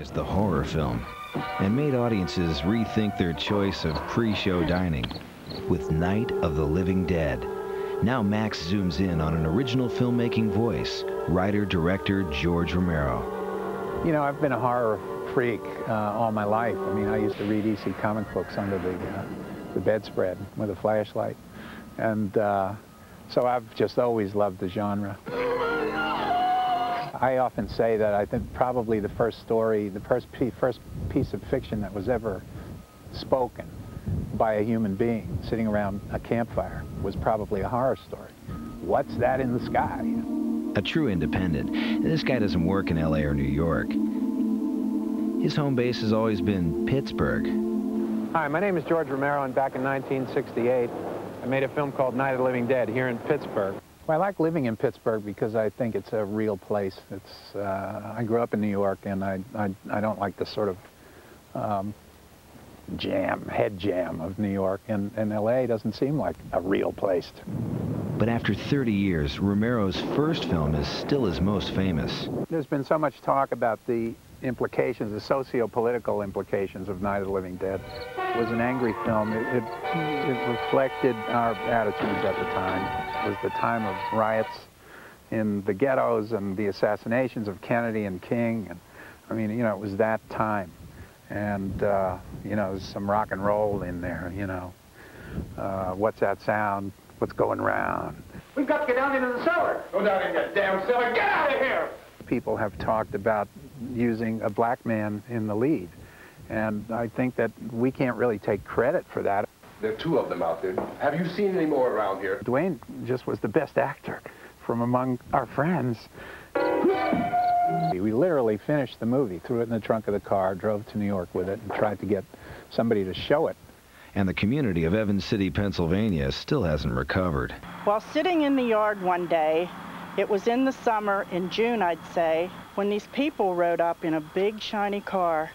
The horror film and made audiences rethink their choice of pre-show dining with Night of the Living Dead. Now Max zooms in on an original filmmaking voice, writer-director George Romero. You know, I've been a horror freak all my life. I mean, I used to read EC comic books under the bedspread with a flashlight. And so I've just always loved the genre. I often say that I think probably the first story, the first piece of fiction that was ever spoken by a human being sitting around a campfire was probably a horror story. What's that in the sky? A true independent. This guy doesn't work in LA or New York. His home base has always been Pittsburg. Hi, my name is George Romero, and back in 1968, I made a film called Night of the Living Dead here in Pittsburg. Well, I like living in Pittsburg because I think it's a real place. It's, I grew up in New York, and I don't like the sort of head jam of New York, and LA doesn't seem like a real place. But after 30 years, Romero's first film is still his most famous. There's been so much talk about the implications, the socio-political implications of Night of the Living Dead. It was an angry film. It reflected our attitudes at the time. It was the time of riots in the ghettos and the assassinations of Kennedy and King. And I mean, you know, it was that time. And, you know, there's some rock and roll in there, you know. What's that sound? What's going round? We've got to get down into the cellar. Go down in your damn cellar. Get out of here! People have talked about using a black man in the lead. And I think that we can't really take credit for that. There are two of them out there. Have you seen any more around here? Dwayne just was the best actor from among our friends. We literally finished the movie, threw it in the trunk of the car, drove to New York with it, and tried to get somebody to show it. And the community of Evans City, Pennsylvania still hasn't recovered. While sitting in the yard one day, it was in the summer, in June I'd say, when these people rode up in a big shiny car.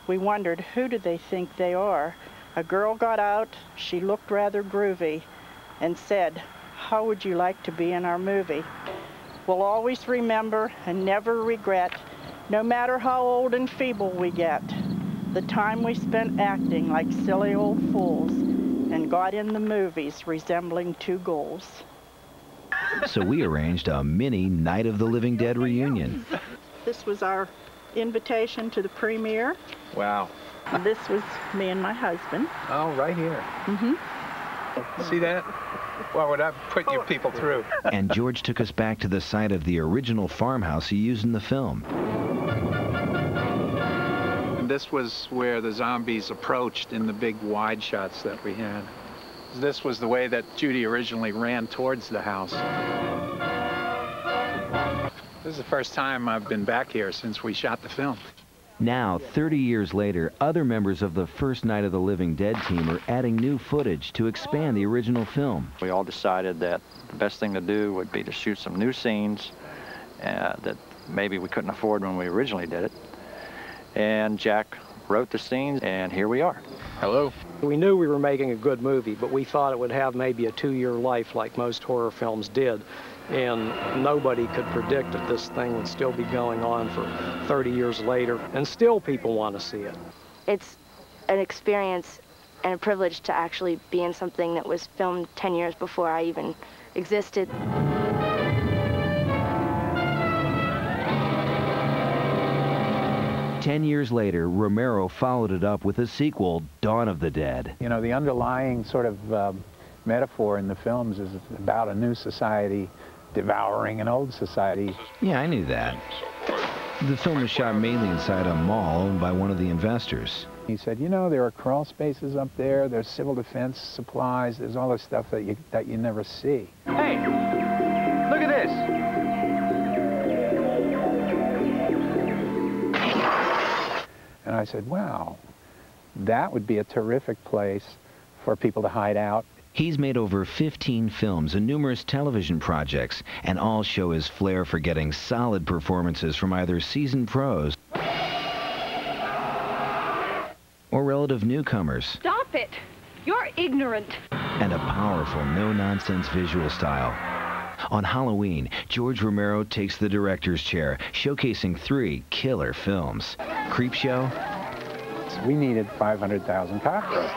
We wondered, who do they think they are? A girl got out, she looked rather groovy, and said, "How would you like to be in our movie?" We'll always remember and never regret, no matter how old and feeble we get, the time we spent acting like silly old fools and got in the movies resembling two ghouls. So we arranged a mini Night of the Living Dead reunion. This was our invitation to the premiere. Wow. This was me and my husband. Oh, right here. Mm-hmm. See that? What would I put you people through? And George took us back to the site of the original farmhouse he used in the film. And this was where the zombies approached in the big wide shots that we had. This was the way that Judy originally ran towards the house. This is the first time I've been back here since we shot the film. Now, 30 years later, other members of the first Night of the Living Dead team are adding new footage to expand the original film. We all decided that the best thing to do would be to shoot some new scenes that maybe we couldn't afford when we originally did it. And Jack wrote the scenes, and here we are. Hello. We knew we were making a good movie, but we thought it would have maybe a 2-year life like most horror films did. And nobody could predict that this thing would still be going on for 30 years later, and still people want to see it. It's an experience and a privilege to actually be in something that was filmed 10 years before I even existed. Ten years later, Romero followed it up with a sequel, Dawn of the Dead. You know, the underlying sort of metaphor in the films is about a new society devouring an old society. Yeah, I knew that. The film was shot mainly inside a mall owned by one of the investors. He said, you know, there are crawl spaces up there, there's civil defense supplies, there's all this stuff that you never see. Hey, look at this. And I said, wow, that would be a terrific place for people to hide out. He's made over 15 films and numerous television projects, and all show his flair for getting solid performances from either seasoned pros or relative newcomers. Stop it! You're ignorant. And a powerful, no-nonsense visual style. On Halloween, George Romero takes the director's chair, showcasing 3 killer films. CREEPSHOW. We needed 500,000 cockroaches.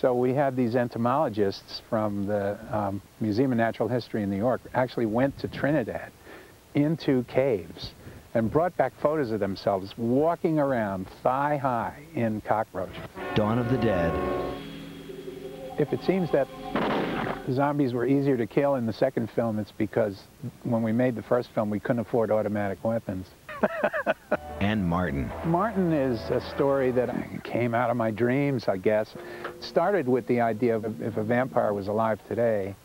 So we had these entomologists from the Museum of Natural History in New York actually went to Trinidad into caves and brought back photos of themselves walking around thigh-high in cockroaches. Dawn of the Dead. If it seems that zombies were easier to kill in the second film, it's because when we made the first film, we couldn't afford automatic weapons. And Martin. Martin is a story that came out of my dreams, I guess. It started with the idea of if a vampire was alive today,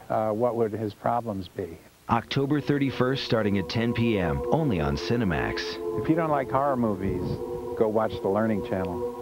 what would his problems be? October 31st, starting at 10 p.m., only on Cinemax. If you don't like horror movies, go watch the Learning Channel.